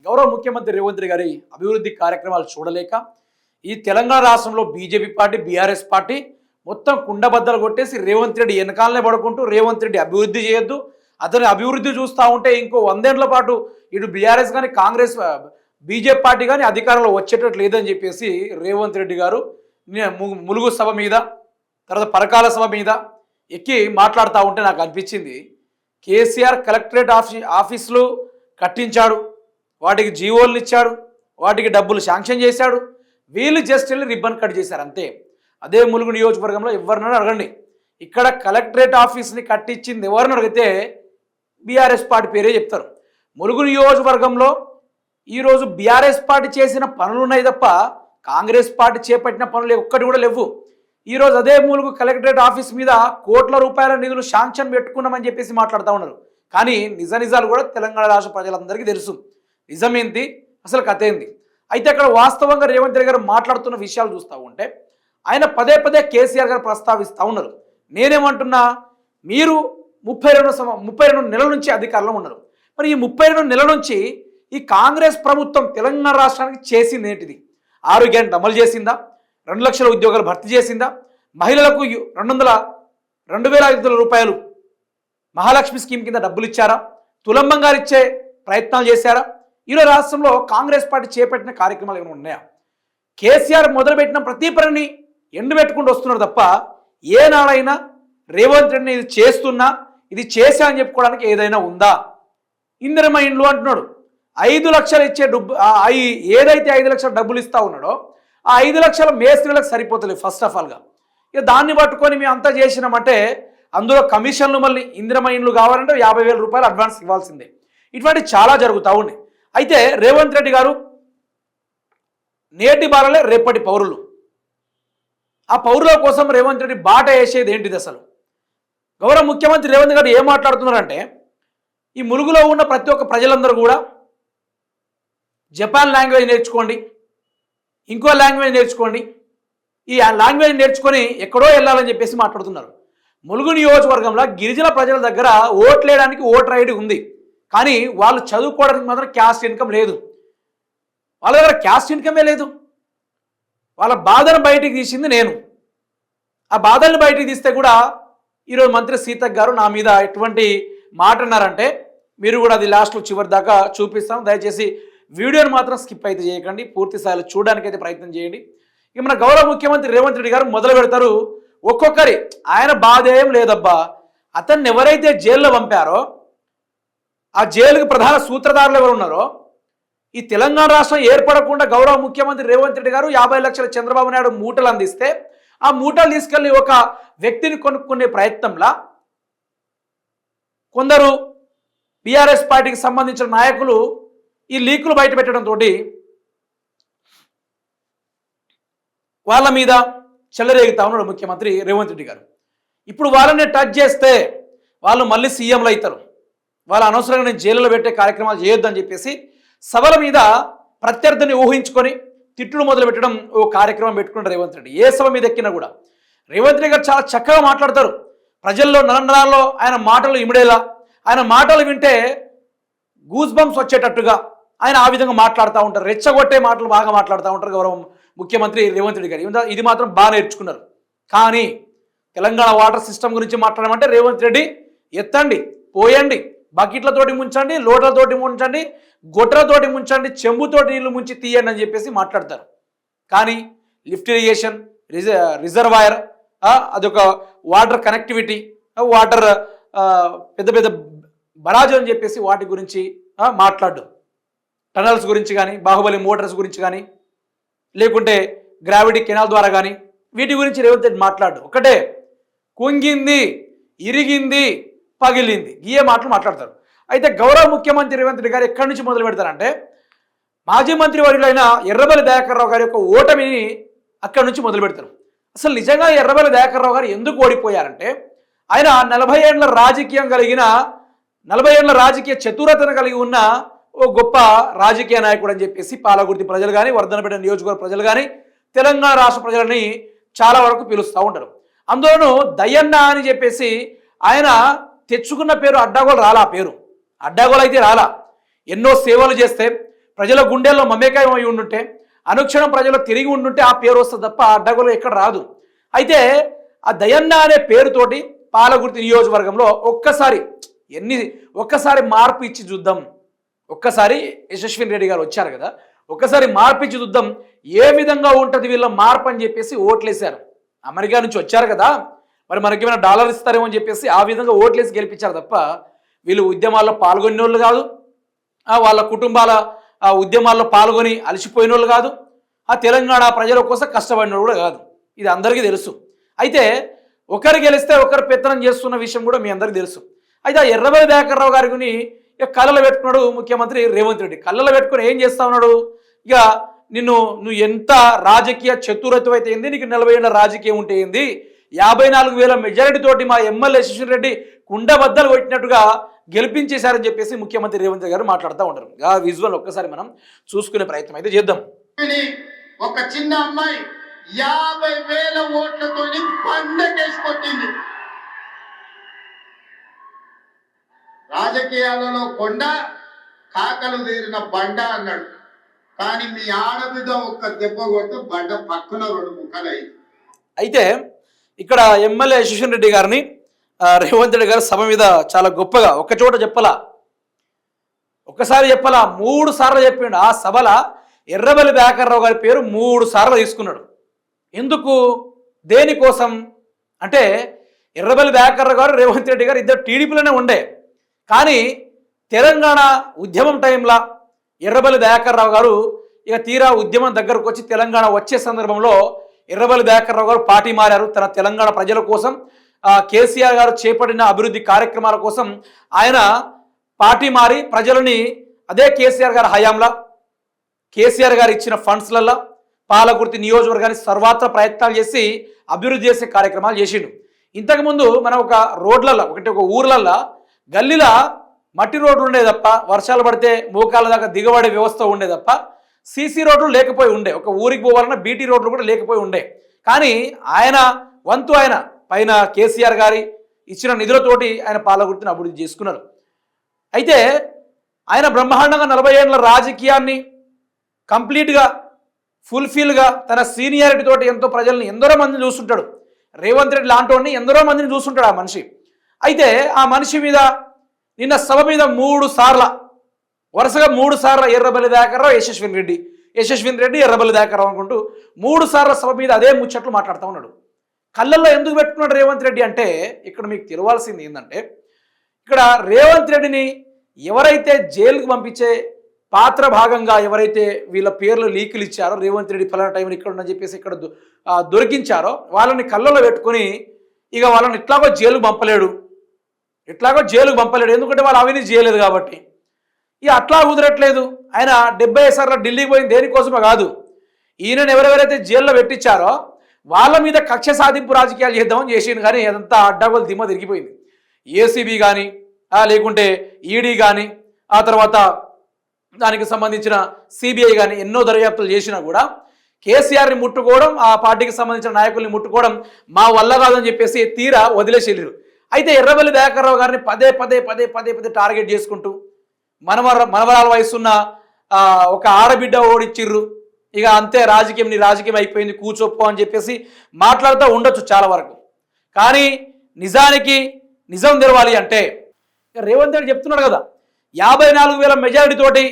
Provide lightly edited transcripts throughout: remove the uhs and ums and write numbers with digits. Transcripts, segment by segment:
గౌరవ ముఖ్యమంత్రి రేవంత్ రెడ్డి గారి అభివృద్ధి కార్యక్రమాలు చూడలేక ఈ తెలంగాణ రాష్ట్రంలో బీజేపీ పార్టీ బీఆర్ఎస్ పార్టీ మొత్తం కుండబద్దలు కొట్టేసి రేవంత్ రెడ్డి వెనకాలనే పడుకుంటూ రేవంత్ రెడ్డి అభివృద్ధి చేయొద్దు, అతని అభివృద్ధి చూస్తూ ఉంటే ఇంకో 100 ఏళ్ల పాటు ఇటు బీఆర్ఎస్ కానీ కాంగ్రెస్ బీజేపీ పార్టీ కానీ అధికారంలో వచ్చేటట్టు లేదని చెప్పేసి రేవంత్ రెడ్డి గారు ములుగు సభ మీద తర్వాత పరకాల సభ మీద ఎక్కి మాట్లాడుతూ ఉంటే నాకు అనిపించింది, కేసీఆర్ కలెక్టరేట్ ఆఫీసులు కట్టించాడు, వాటికి జీవోలు ఇచ్చాడు, వాటికి డబ్బులు శాంక్షన్ చేశాడు, వీళ్ళు జస్ట్ వెళ్ళి రిబ్బన్ కట్ చేశారు అంతే. అదే ములుగు నియోజకవర్గంలో ఎవరినైనా అడగండి, ఇక్కడ కలెక్టరేట్ ఆఫీస్ని కట్టించింది ఎవరిని అడిగితే బీఆర్ఎస్ పార్టీ పేరే చెప్తారు. ములుగు నియోజకవర్గంలో ఈరోజు బీఆర్ఎస్ పార్టీ చేసిన పనులు ఉన్నాయి తప్ప కాంగ్రెస్ పార్టీ చేపట్టిన పనులు ఒక్కటి కూడా లేవు. ఈరోజు అదే ములుగు కలెక్టరేట్ ఆఫీస్ మీద కోట్ల రూపాయల నిధులు శాంక్షన్ పెట్టుకున్నామని చెప్పేసి మాట్లాడుతూ ఉన్నారు. కానీ నిజాలు కూడా తెలంగాణ రాష్ట్ర ప్రజలందరికీ తెలుసు. నిజమేంటి, అసలు కథ ఏంది? అయితే అక్కడ వాస్తవంగా రేవంత్ రెడ్డి గారు మాట్లాడుతున్న విషయాలు చూస్తూ ఉంటే ఆయన పదే పదే కేసీఆర్ గారు ప్రస్తావిస్తూ ఉన్నారు. నేనేమంటున్నా, మీరు 32 నెలల నుంచి అధికారంలో ఉన్నారు. మరి ఈ 32 నెలల నుంచి ఈ కాంగ్రెస్ ప్రభుత్వం తెలంగాణ రాష్ట్రానికి చేసింది ఏంటిది? ఆరోగ్యాన్ని అమలు చేసిందా? 2 లక్షల ఉద్యోగాలు భర్తీ చేసిందా? మహిళలకు 2,500 రూపాయలు మహాలక్ష్మి స్కీమ్ కింద డబ్బులు ఇచ్చారా? తులం బంగారు ఇచ్చే ప్రయత్నాలు చేశారా? ఈరోజు రాష్ట్రంలో కాంగ్రెస్ పార్టీ చేపట్టిన కార్యక్రమాలు ఏమైనా ఉన్నాయా? కేసీఆర్ మొదలుపెట్టిన ప్రతి పనిని ఎండుపెట్టుకుంటూ వస్తున్నారు తప్ప ఏనాడైనా రేవంత్ రెడ్డిని ఇది చేస్తున్నా ఇది చేశా అని చెప్పుకోవడానికి ఏదైనా ఉందా? ఇందిరమ్మ ఇండ్లు అంటున్నాడు, 5 లక్షలు ఇచ్చే డబ్బు, ఏదైతే 5 లక్షల డబ్బులు ఇస్తా ఉన్నాడో ఆ 5 లక్షల మేస్త్రీలకు సరిపోతలేదు ఫస్ట్ ఆఫ్ ఆల్గా. ఇక దాన్ని పట్టుకొని మేము అంతా చేసినామంటే అందులో కమిషన్లు, మళ్ళీ ఇందిరమ్మ ఇండ్లు కావాలంటే 50,000 రూపాయలు అడ్వాన్స్ ఇవ్వాల్సిందే. ఇటువంటి చాలా జరుగుతూ ఉన్నాయి. అయితే రేవంత్ రెడ్డి గారు నేటి బాలలే రేపటి పౌరులు, ఆ పౌరుల కోసం రేవంత్ రెడ్డి బాట వేసేది ఏంటిది? అసలు గౌరవ ముఖ్యమంత్రి రేవంత్ గారు ఏం మాట్లాడుతున్నారంటే, ఈ ములుగులో ఉన్న ప్రతి ఒక్క ప్రజలందరూ కూడా జపాన్ లాంగ్వేజ్ నేర్చుకోండి, ఇంకో లాంగ్వేజ్ నేర్చుకోండి, ఈ లాంగ్వేజ్ నేర్చుకొని ఎక్కడో వెళ్ళాలని చెప్పేసి మాట్లాడుతున్నారు. ములుగు నియోజకవర్గంలో గిరిజన ప్రజల దగ్గర ఓట్లేయడానికి ఓటర్ ఐడి ఉంది, కానీ వాళ్ళు చదువుకోవడానికి మాత్రం క్యాస్ట్ ఇన్కమ్ లేదు. వాళ్ళ దగ్గర క్యాస్ట్ ఇన్కమే లేదు. వాళ్ళ బాధను బయటికి తీసింది నేను. ఆ బాధల్ని బయటికి తీస్తే కూడా ఈరోజు మంత్రి సీతక్ గారు నా మీద ఎటువంటి మాట అన్నారంటే, మీరు కూడా అది లాస్ట్లో చివరి దాకా చూపిస్తాం, దయచేసి వీడియోని మాత్రం స్కిప్ అయితే చేయకండి, పూర్తి స్థాయిలో చూడడానికైతే ప్రయత్నం చేయండి. ఇక మన గౌరవ ముఖ్యమంత్రి రేవంత్ రెడ్డి గారు మొదలు పెడతారు ఒక్కొక్కరి. ఆయన బాధ ఏం లేదబ్బా, అతన్ని ఎవరైతే జైల్లో పంపారో ఆ జైలుకి ప్రధాన సూత్రధారులు ఎవరు ఉన్నారో, ఈ తెలంగాణ రాష్ట్రం ఏర్పడకుండా గౌరవ ముఖ్యమంత్రి రేవంత్ రెడ్డి గారు 50 లక్షల చంద్రబాబు నాయుడు మూటలు అందిస్తే ఆ మూటలు తీసుకెళ్లి ఒక వ్యక్తిని కొనుక్కునే ప్రయత్నంలా కొందరు బీఆర్ఎస్ పార్టీకి సంబంధించిన నాయకులు ఈ లీకులు బయట పెట్టడంతో వాళ్ళ మీద చెల్లరేగుతా ఉన్నాడు ముఖ్యమంత్రి రేవంత్ రెడ్డి గారు. ఇప్పుడు వాళ్ళని టచ్ చేస్తే వాళ్ళు మళ్ళీ సీఎంలు అవుతారు, వాళ్ళ అనవసరంగా నేను జైలులో పెట్టే కార్యక్రమాలు చేయొద్దని చెప్పేసి సభల మీద ప్రత్యర్థిని ఊహించుకొని తిట్టులు మొదలు పెట్టడం ఓ కార్యక్రమం పెట్టుకుంటారు రేవంత్ రెడ్డి. ఏ సభ మీద ఎక్కినా కూడా రేవంత్ రెడ్డి గారు చాలా చక్కగా మాట్లాడతారు. ప్రజల్లో నరంనరాల్లో ఆయన మాటలు ఇమిడేలా, ఆయన మాటలు వింటే గూస్ బంప్స్ వచ్చేటట్టుగా ఆయన ఆ విధంగా మాట్లాడుతూ ఉంటారు. రెచ్చగొట్టే మాటలు బాగా మాట్లాడుతూ ఉంటారు గౌరవ ముఖ్యమంత్రి రేవంత్ రెడ్డి గారు. ఇది మాత్రం బాగా నేర్చుకున్నారు. కానీ తెలంగాణ వాటర్ సిస్టమ్ గురించి మాట్లాడమంటే రేవంత్ రెడ్డి ఎత్తండి, పోయండి, బకెట్లతోటి ముంచండి, లోటలతోటి ముంచండి, గొడ్రతోటి ముంచండి, చెంబుతోటి నీళ్లు ముంచి తీయండి అని చెప్పేసి మాట్లాడతారు. కానీ లిఫ్ట్ ఇరిగేషన్, రిజర్వాయర్, అదొక వాటర్ కనెక్టివిటీ, వాటర్ పెద్ద పెద్ద బరాజు అని చెప్పేసి వాటి గురించి మాట్లాడు, టనల్స్ గురించి కానీ, బాహుబలి మోటార్స్ గురించి కానీ, లేకుంటే గ్రావిటీ కెనాల్ ద్వారా కానీ వీటి గురించి రేవంత్ రెడ్డి మాట్లాడు. ఒకటే కుంగింది, ఇరిగింది, పగిలింది, ఏ మాటలు మాట్లాడతారు. అయితే గౌరవ ముఖ్యమంత్రి రేవంత్ రెడ్డి గారు ఎక్కడి నుంచి మొదలు పెడతారంటే, మాజీ మంత్రి వర్యులైన ఎర్రబెల్లి దయాకర్ రావు గారి యొక్క ఓటమిని అక్కడి నుంచి మొదలు పెడతారు. అసలు నిజంగా ఎర్రబెల్లి దయాకర్ రావు గారు ఎందుకు ఓడిపోయారంటే, ఆయన 40 ఏళ్ల రాజకీయం కలిగిన, 40 ఏళ్ల రాజకీయ చతురతను కలిగి ఉన్న ఓ గొప్ప రాజకీయ నాయకుడు అని చెప్పేసి పాలకుర్తి ప్రజలు కానీ, వర్ధనపేట నియోజకవర్గ ప్రజలు కానీ, తెలంగాణ రాష్ట్ర ప్రజలని చాలా వరకు పిలుస్తూ ఉంటారు. అందులోనూ దయ్యన్న అని చెప్పేసి ఆయన తెచ్చుకున్న పేరు అడ్డాగోలు రాలా. పేరు అడ్డాగోలు అయితే రాలా. ఎన్నో సేవలు చేస్తే ప్రజల గుండెల్లో మమేకాయం అయి ఉండుంటే, అనుక్షణం ప్రజలు తిరిగి ఉండుంటే ఆ పేరు వస్తుంది తప్ప అడ్డగోలు ఎక్కడ రాదు. అయితే ఆ దయన్న అనే పేరుతోటి పాలకుర్తి నియోజకవర్గంలో ఒక్కసారి మార్పు ఇచ్చి చూద్దాం. ఒక్కసారి యశస్విని రెడ్డి గారు వచ్చారు కదా, ఒక్కసారి మార్పు ఇచ్చి చూద్దాం ఏ విధంగా ఉంటుంది వీళ్ళ మార్పు అని చెప్పేసి ఓట్లేశారు. అమెరికా నుంచి వచ్చారు కదా, మరి మనకేమైనా డాలర్ ఇస్తారేమో అని చెప్పేసి ఆ విధంగా ఓట్లేసి గెలిపించారు తప్ప వీళ్ళు ఉద్యమాల్లో పాల్గొనే వాళ్ళు కాదు, వాళ్ళ కుటుంబాల ఉద్యమాల్లో పాల్గొని అలసిపోయిన వాళ్ళు కాదు, ఆ తెలంగాణ ప్రజల కోసం కష్టపడిన కూడా కాదు. ఇది అందరికీ తెలుసు. అయితే ఒకరు గెలిస్తే ఒకరు పెత్తనం చేస్తున్న విషయం కూడా మీ అందరికీ తెలుసు. అయితే ఆ ఎర్రబెల్లి దయాకర్ రావు గారిని ఇక కళ్ళలో పెట్టుకున్నాడు ముఖ్యమంత్రి రేవంత్ రెడ్డి. కళ్ళలో పెట్టుకుని ఏం చేస్తా ఉన్నాడు, ఇక నువ్వు ఎంత రాజకీయ చతురత్వం అయితే ఏంది, నీకు 40 ఏళ్ళ రాజకీయం ఉంటే ఏంది, 54,000 మెజారిటీ తోటి మా ఎమ్మెల్యే యశస్విని రెడ్డి కుండబద్దలు కొట్టినట్టుగా గెలిపించేశారని చెప్పేసి ముఖ్యమంత్రి రేవంత్ రెడ్డి గారు మాట్లాడుతూ ఉంటారు. ఆ విజువల్ ఒక్కసారి మనం చూసుకునే ప్రయత్నం అయితే చేద్దాం. ఒక చిన్న అమ్మాయి 50,000 ఓట్లతో పండకేసి కొట్టింది. రాజకీయాలలో కొండ కాకలు తీరిన బండ అన్నాడు. కానీ మీ ఆడబిడ్డ ఒక్క దెబ్బ కొట్టి బండ పక్కన 2 ముక్కలు అయింది. అయితే ఇక్కడ ఎమ్మెల్యే యశస్విని రెడ్డి గారిని రేవంత్ రెడ్డి గారు సభ మీద చాలా గొప్పగా ఒక్కచోట చెప్పలా, ఒక్కసారి చెప్పలా, 3 సార్లు చెప్పిండు. ఆ సభల ఎర్రబెల్లి దయాకర్ రావు గారి పేరు 3 సార్లు తీసుకున్నాడు. ఎందుకు, దేనికోసం అంటే ఎర్రబెల్లి దయాకర్ రావు గారు రేవంత్ రెడ్డి గారు ఇద్దరు టీడీపీలోనే ఉండే, కానీ తెలంగాణ ఉద్యమం టైంలో ఎర్రబెల్లి దయాకర్ రావు గారు ఇక తీరా ఉద్యమం దగ్గరకు వచ్చి తెలంగాణ వచ్చే సందర్భంలో ఎర్రబెల్లి దయాకర్ రావు గారు పార్టీ మారారు. తన తెలంగాణ ప్రజల కోసం, కేసీఆర్ గారు చేపట్టిన అభివృద్ధి కార్యక్రమాల కోసం ఆయన పార్టీ మారి ప్రజలని అదే కేసీఆర్ గారి హయాంలో కేసీఆర్ గారు ఇచ్చిన ఫండ్స్లలో పాలకుర్తి నియోజకవర్గాన్ని సర్వత్రా ప్రయత్నాలు చేసి అభివృద్ధి చేసే కార్యక్రమాలు చేసిండు. ఇంతకుముందు మనం ఒక రోడ్లలో ఒక ఊర్లల్లో గల్లీలో మట్టి రోడ్లు ఉండే తప్ప, వర్షాలు పడితే మోకాళ్ళ దాకా దిగబడే వ్యవస్థ ఉండే తప్ప సీసీ రోడ్లు లేకపోయి ఉండే, ఒక ఊరికి పోవాలన్నా బీటీ రోడ్లు కూడా లేకపోయి ఉండే. కానీ ఆయన వంతు ఆయన పైన కేసీఆర్ గారి ఇచ్చిన నిధులతోటి ఆయన పాలకుర్తిని అభివృద్ధి చేసుకున్నారు. అయితే ఆయన బ్రహ్మాండంగా 40 ఏళ్ళ రాజకీయాన్ని కంప్లీట్గా ఫుల్ఫిల్గా తన సీనియారిటీ తోటి ఎంతో ప్రజల్ని ఎందరో మందిని చూస్తుంటాడు. రేవంత్ రెడ్డి లాంటి వాడిని ఎందరో మందిని చూస్తుంటాడు ఆ మనిషి. అయితే ఆ మనిషి మీద నిన్న సభ మీద 3 సార్ల వరుసగా 3 సార్ల ఎర్రబెల్లి దయాకర్ రావు యశస్విని రెడ్డి ఎర్రబెల్లి దయాకర్ రావు అనుకుంటూ 3 సార్ల సభ మీద అదే ముచ్చట్లు మాట్లాడుతూ ఉన్నాడు. కళ్ళల్లో ఎందుకు పెట్టుకున్నాడు రేవంత్ రెడ్డి అంటే, ఇక్కడ మీకు తెలియాల్సింది ఏంటంటే, ఇక్కడ రేవంత్ రెడ్డిని ఎవరైతే జైలుకు పంపించే పాత్ర భాగంగా ఎవరైతే వీళ్ళ పేర్లు లీకులు ఇచ్చారో, రేవంత్ రెడ్డి ఫలానా టైంలో ఇక్కడ ఉందని చెప్పేసి ఇక్కడ దొరికించారో వాళ్ళని కళ్ళలో పెట్టుకొని ఇక వాళ్ళని ఎట్లాగో జైలుకు పంపలేడు, ఎందుకంటే వాళ్ళు అవినీతి చేయలేదు కాబట్టి. ఇక అట్లా కుదరట్లేదు. ఆయన 70 సార్లు ఢిల్లీకి పోయింది దేనికోసమో కాదు, ఈయనను ఎవరెవరైతే జైల్లో పెట్టించారో వాళ్ళ మీద కక్ష సాధింపు రాజకీయాలు చేద్దామని చేసిండు. కానీ అదంతా అడ్డగోలు దిమ్మ తిరిగిపోయింది. ఏసీబీ కానీ లేకుంటే ఈడీ కానీ ఆ తర్వాత దానికి సంబంధించిన సిబిఐ కానీ ఎన్నో దర్యాప్తులు చేసినా కూడా కేసీఆర్ని ముట్టుకోవడం, ఆ పార్టీకి సంబంధించిన నాయకుల్ని ముట్టుకోవడం మా వల్ల కాదని చెప్పేసి తీరా వదిలేసేళ్ళరు. అయితే ఎర్రబెల్లి దయాకర్ రావు గారిని పదే టార్గెట్ చేసుకుంటూ మనవరాల వయసున్న ఒక ఆడబిడ్డ ఓడిచ్చిర్రు, ఇక అంతే నీ రాజకీయం అయిపోయింది కూర్చోపో అని చెప్పేసి మాట్లాడుతూ ఉండొచ్చు చాలా వరకు. కానీ నిజానికి నిజం తెలవాలి అంటే రేవంత్ రెడ్డి చెప్తున్నాడు కదా, 54,000 మెజారిటీ తోటి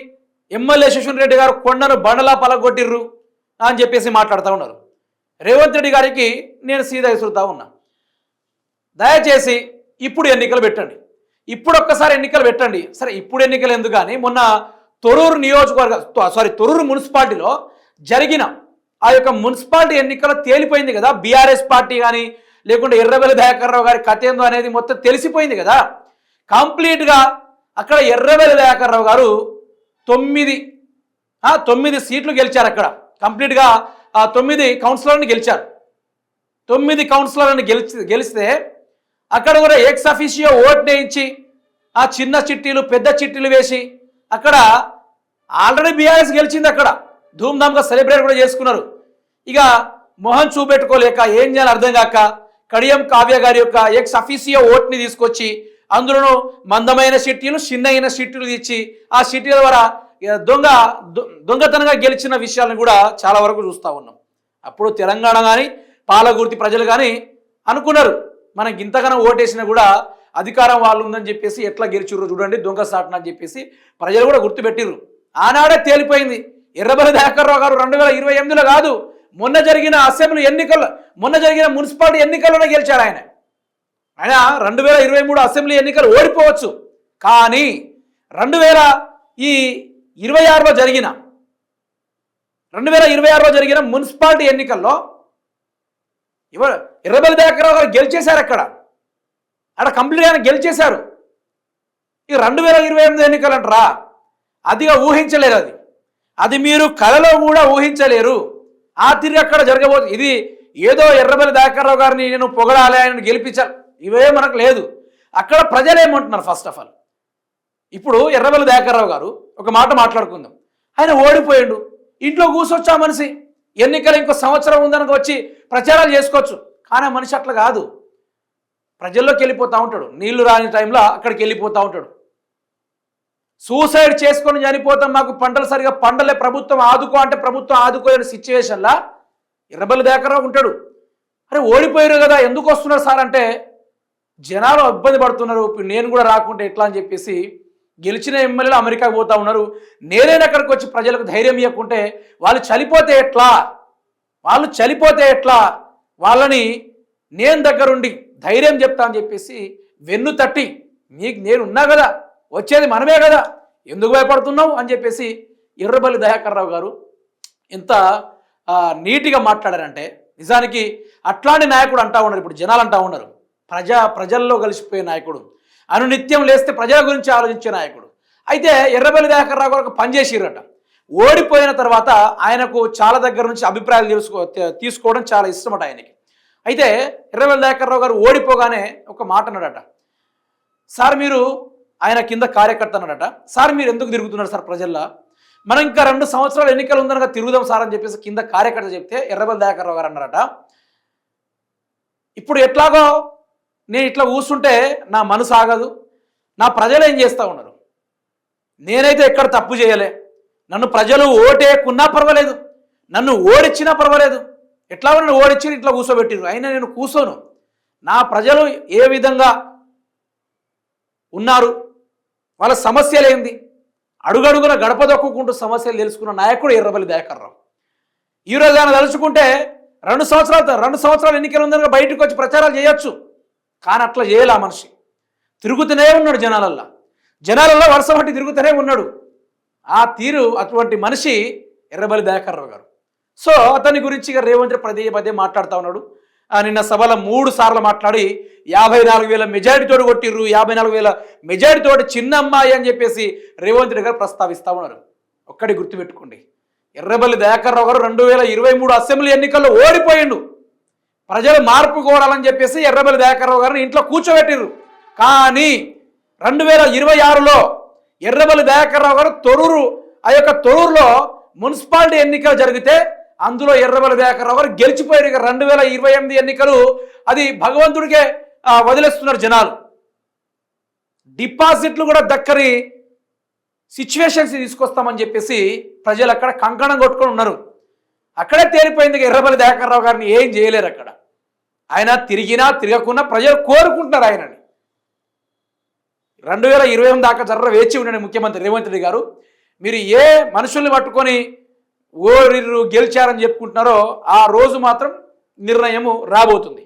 ఎమ్మెల్యే యశస్విని రెడ్డి గారు కొండను బండలా పలగొట్టిర్రు అని చెప్పేసి మాట్లాడుతూ ఉన్నారు. రేవంత్ రెడ్డి గారికి నేను సీదా విసురుతా ఉన్నా, దయచేసి ఇప్పుడు ఎన్నికలు పెట్టండి, ఒక్కసారి ఎన్నికలు పెట్టండి. సరే ఇప్పుడు ఎన్నికలు ఎందుకు కానీ మొన్న తొర్రూరు మున్సిపాలిటీలో జరిగిన ఆ యొక్క మున్సిపాలిటీ ఎన్నికల్లో తేలిపోయింది కదా, బీఆర్ఎస్ పార్టీ కానీ లేకుంటే ఎర్రబెల్లి దయాకర్ రావు గారి కథ ఏందో అనేది మొత్తం తెలిసిపోయింది కదా. కంప్లీట్గా అక్కడ ఎర్రబెల్లి దయాకర్ రావు గారు 9 సీట్లు గెలిచారు. అక్కడ కంప్లీట్గా 9 కౌన్సిలర్ని గెలిచారు. 9 కౌన్సిలర్ని గెలిస్తే అక్కడ కూడా ఎక్స్ అఫీషియో ఓట్ వేయించి ఆ చిన్న చిట్టీలు పెద్ద చిట్టీలు వేసి అక్కడ ఆల్రెడీ బీఆర్ఎస్ గెలిచింది. అక్కడ ధూమ్ధామ్గా సెలబ్రేట్ కూడా చేసుకున్నారు. ఇక మొహం చూపెట్టుకోలేక ఏం చేయాలి అర్థం కాక కడియం కావ్య గారి యొక్క ఎక్స్ అఫీషియో ఓట్ని తీసుకొచ్చి అందులోనూ మందమైన చిట్టీలు చిన్నైన చిట్టీలు ఇచ్చి ఆ చిట్టీల ద్వారా ఇక దొంగతనంగా గెలిచిన విషయాలను కూడా చాలా వరకు చూస్తూ ఉన్నాం. అప్పుడు తెలంగాణ కానీ పాలగుర్తి ప్రజలు కానీ అనుకున్నారు మనకి ఇంతగానో ఓటేసినా కూడా అధికారం వాళ్ళు ఉందని చెప్పేసి ఎట్లా గెలిచిర్రు చూడండి దొంగ సాటన అని చెప్పేసి ప్రజలు కూడా గుర్తుపెట్టిర్రు. ఆనాడే తేలిపోయింది. ఎర్రబెల్లి దయాకర్ రావు గారు 2028లో కాదు, మొన్న జరిగిన అసెంబ్లీ ఎన్నికల్లో, మొన్న జరిగిన మున్సిపాలిటీ ఎన్నికల్లోనే గెలిచాడు ఆయన. 2023 అసెంబ్లీ ఎన్నికలు ఓడిపోవచ్చు, కానీ 2026లో జరిగిన మున్సిపాలిటీ ఎన్నికల్లో ఎర్రబెల్లి దయాకర్ రావు గారు గెలిచేశారు. అక్కడ కంప్లీట్గా గెలిచేశారు. ఈ 2028 ఎన్నికలు అంటారా, అదిగా ఊహించలేరు. అది మీరు కలలో కూడా ఊహించలేరు. ఆ తిరిగి అక్కడ జరగబోతుంది. ఇది ఏదో ఎర్రబెల్లి దయాకర్ రావు గారిని నేను పొగడాలి, ఆయన గెలిపించాలి, ఇవే మనకు లేదు. అక్కడ ప్రజలు ఏమంటున్నారు? ఫస్ట్ ఆఫ్ ఆల్ ఇప్పుడు ఎర్రబెల్లి దయాకర్ రావు గారు ఒక మాట మాట్లాడుకుందాం. ఆయన ఓడిపోయాడు, ఇంట్లో కూర్చొచ్చా మనిషి, ఎన్నికలు ఇంకో సంవత్సరం ఉందనక వచ్చి ప్రచారాలు చేసుకోవచ్చు. కానీ ఆ మనిషి అట్లా కాదు, ప్రజల్లోకి వెళ్ళిపోతూ ఉంటాడు. నీళ్లు రాని టైంలో అక్కడికి వెళ్ళిపోతూ ఉంటాడు. సూసైడ్ చేసుకొని చనిపోతాం, మాకు పంటలు సరిగా పండలే, ప్రభుత్వం ఆదుకో అంటే ప్రభుత్వం ఆదుకోలేని సిచ్యువేషన్లా ఎర్రబెల్లి దయాకర్ రావు ఉంటాడు. అరే ఓడిపోయారు కదా, ఎందుకు వస్తున్నారు సార్ అంటే జనాలు ఇబ్బంది పడుతున్నారు, నేను కూడా రాకుంటే ఎట్లా అని చెప్పేసి గెలిచిన ఎమ్మెల్యేలు అమెరికాకు పోతా ఉన్నారు. నేనైనా అక్కడికి వచ్చి ప్రజలకు ధైర్యం ఇవ్వకుంటే వాళ్ళు చనిపోతే ఎట్లా, వాళ్ళని నేను దగ్గరుండి ధైర్యం చెప్తా అని చెప్పేసి వెన్ను తట్టి, నీకు నేను ఉన్నా కదా, వచ్చేది మనమే కదా, ఎందుకు భయపడుతున్నావు అని చెప్పేసి ఎర్రబెల్లి దయాకర్ రావు గారు ఎంత నీట్గా మాట్లాడారంటే, నిజానికి అట్లాంటి నాయకుడు అంటా ఉన్నారు. ఇప్పుడు జనాలు అంటా ఉన్నారు, ప్రజల్లో కలిసిపోయే నాయకుడు, అనునిత్యం లేస్తే ప్రజల గురించి ఆలోచించే నాయకుడు. అయితే ఎర్రబెల్లి దయాకర్ రావు గారు పనిచేసిరట. ఓడిపోయిన తర్వాత ఆయనకు చాలా దగ్గర నుంచి అభిప్రాయాలు తీసుకోవడం చాలా ఇష్టమట ఆయనకి. అయితే ఎర్రబెల్లి దయాకర్ రావు గారు ఓడిపోగానే ఒక మాట అన్నాడట, సార్ మీరు, ఆయన కింద కార్యకర్త అన్నాడట, సార్ మీరు ఎందుకు తిరుగుతున్నారు సార్ ప్రజల్లో, మనం ఇంకా 2 సంవత్సరాలు ఎన్నికలు ఉందనగా తిరుగుదాం సార్ అని చెప్పేసి కింద కార్యకర్త చెప్తే ఎర్రబెల్లి దయాకర్ రావు గారు అన్నారట, ఇప్పుడు ఎట్లాగో నేను ఇట్లా కూర్చుంటే నా మనసు ఆగదు, నా ప్రజలు ఏం చేస్తూ ఉన్నారు, నేనైతే ఎక్కడ తప్పు చేయలే, నన్ను ప్రజలు ఓటేయకున్నా పర్వాలేదు, నన్ను ఓడిచ్చినా పర్వాలేదు, ఎట్లా నన్ను ఓడిచ్చి ఇట్లా కూర్చోబెట్టిరు, అయినా నేను కూర్చోను, నా ప్రజలు ఏ విధంగా ఉన్నారు, వాళ్ళ సమస్యలు ఏంది, అడుగడుగున గడప దొక్కుంటూ సమస్యలు తెలుసుకున్న నాయకుడు ఎర్రబెల్లి దయాకర్ రావు. ఈరోజు ఆయన తలుచుకుంటే 2 సంవత్సరాలు ఎన్నికలు ఉందనగా బయటకు వచ్చి ప్రచారాలు చేయొచ్చు, కానీ అట్లా చేయాలి. ఆ మనిషి తిరుగుతూనే ఉన్నాడు జనాలలో వరుస బట్టి తిరుగుతూనే ఉన్నాడు. ఆ తీరు అటువంటి మనిషి ఎర్రబెల్లి దయాకర్ రావు గారు. సో అతని గురించి రేవంత్ పదే మాట్లాడుతూ ఉన్నాడు. నిన్న సభలో 3 సార్లు మాట్లాడి 54,000 మెజారిటీతో కొట్టిర్రు, 54,000 మెజారిటీతో చిన్న అమ్మాయి అని చెప్పేసి రేవంత్ రెడ్డి గారు ప్రస్తావిస్తూ ఉన్నారు. ఒక్కడి గుర్తుపెట్టుకోండి, ఎర్రబెల్లి దయాకర్ రావు గారు 2023 అసెంబ్లీ ఎన్నికల్లో ఓడిపోయిండు. ప్రజలు మార్పు కోరాలని చెప్పేసి ఎర్రబెల్లి దయాకర్ రావు గారిని ఇంట్లో కూర్చోబెట్టిర్రు. కానీ 2026లో ఎర్రబెల్లి దయాకర్ రావు గారు తొర్రూరులో మున్సిపాలిటీ ఎన్నికలు జరిగితే అందులో ఎర్రబెల్లి దయాకర్ రావు గారు గెలిచిపోయారు. 2028 ఎన్నికలు అది భగవంతుడికే వదిలేస్తున్నారు జనాలు. డిపాజిట్లు కూడా దక్కని సిచ్యువేషన్స్ తీసుకొస్తామని చెప్పేసి ప్రజలు అక్కడ కంకణం కొట్టుకొని ఉన్నారు. అక్కడే తేలిపోయింది, ఎర్రబెల్లి దయాకర్ రావు గారిని ఏం చేయలేరు. అక్కడ ఆయన తిరిగినా తిరగకున్నా ప్రజలు కోరుకుంటున్నారు ఆయనని. 2028 దాకా వేచి ఉండండి ముఖ్యమంత్రి రేవంత్ రెడ్డి గారు. మీరు ఏ మనుషుల్ని పట్టుకొని గెలిచారని చెప్పుకుంటున్నారో ఆ రోజు మాత్రం నిర్ణయము రాబోతుంది.